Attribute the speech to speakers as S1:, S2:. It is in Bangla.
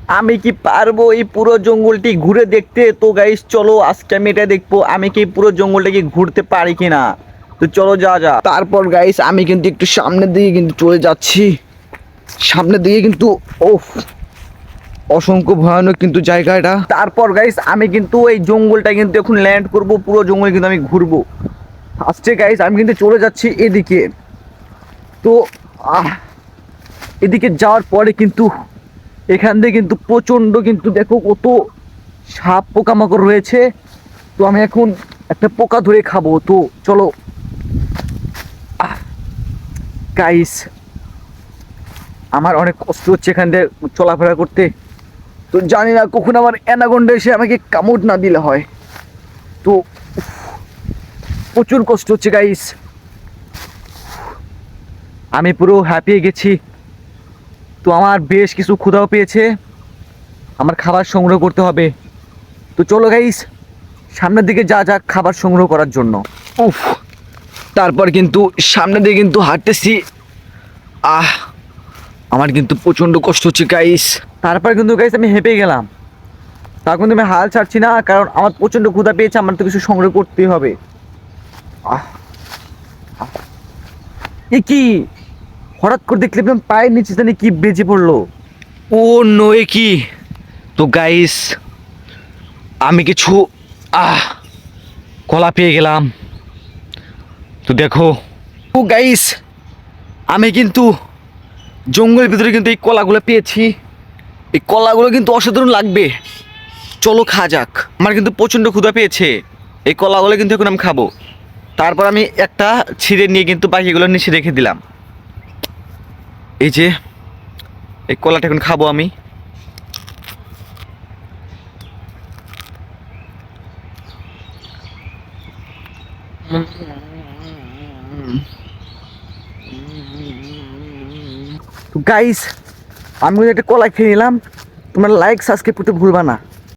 S1: আমি কি পারবো এই পুরো জঙ্গলটি ঘুরে দেখতে? তো গাইস চলো আজকে আমি এটা দেখবো আমি কি পুরো জঙ্গলটাকে ঘুরতে পারি কিনা। তো চলো যা যা। তারপর গাইস আমি কিন্তু একটু সামনের দিকে কিন্তু চলে যাচ্ছি। সামনের দিকে কিন্তু ওফ, অসংখ্য ভয়ানক কিন্তু জায়গা এটা। তারপর গাইস আমি কিন্তু এই জঙ্গলটা কিন্তু এখন ল্যান্ড করব, পুরো জঙ্গল কিন্তু আমি ঘুরবো। ফার্স্টে গাইস আমি কিন্তু চলে যাচ্ছি এদিকে। তো আহ এদিকে যাওয়ার পরে কিন্তু এখান থেকে কিন্তু প্রচণ্ড কিন্তু দেখো কত সাপ পোকামাকড় রয়েছে। তো আমি এখন একটা পোকা ধরে খাবো। তো চলো গাইস, আমার অনেক কষ্ট হচ্ছে এখান থেকে চলাফেরা করতে। তো জানি না কখন আমার অ্যানাকোন্ডা এসে আমাকে কামড় না দিলে হয়। তো প্রচুর কষ্ট হচ্ছে গাইস, আমি পুরো হ্যাপিয়ে গেছি। তো আমার বেশ কিছু ক্ষুধাও পেয়েছে, আমার খাবার সংগ্রহ করতে হবে। তো চলো গাইস সামনের দিকে যা যাক খাবার সংগ্রহ করার জন্য। উফ, তারপর কিন্তু সামনের দিকে কিন্তু হাঁটতেছি। আহ আমার কিন্তু প্রচণ্ড কষ্ট হচ্ছে গাইস। তারপর কিন্তু গাইস আমি হেঁপে গেলাম, তার কিন্তু আমি হাল ছাড়ছি না, কারণ আমার প্রচণ্ড ক্ষুধা পেয়েছে, আমার তো কিছু সংগ্রহ করতেই হবে। আহ এ কি, হঠাৎ করে দেখলে পায়ের নিচে জানি কি বেজে পড়লো। ও নয় কি। তো গাইস আমি কিছু কলা পেয়ে গেলাম। তো দেখো ও গাইস, আমি কিন্তু জঙ্গলের ভিতরে কিন্তু এই কলাগুলো পেয়েছি। এই কলাগুলো কিন্তু অসাধারণ লাগবে, চলো খাওয়া যাক। আমার কিন্তু প্রচণ্ড ক্ষুধা পেয়েছে, এই কলাগুলো কিন্তু এখন আমি খাবো। তারপর আমি একটা ছিঁড়ে নিয়ে কিন্তু বাকিগুলো নিচে রেখে দিলাম। এই যে এই কলাটা এখন খাবো আমি। তো গাইস আমি একটা কলা খেয়ে নিলাম, তোমরা লাইক সাবস্ক্রাইব করতে ভুলবা না।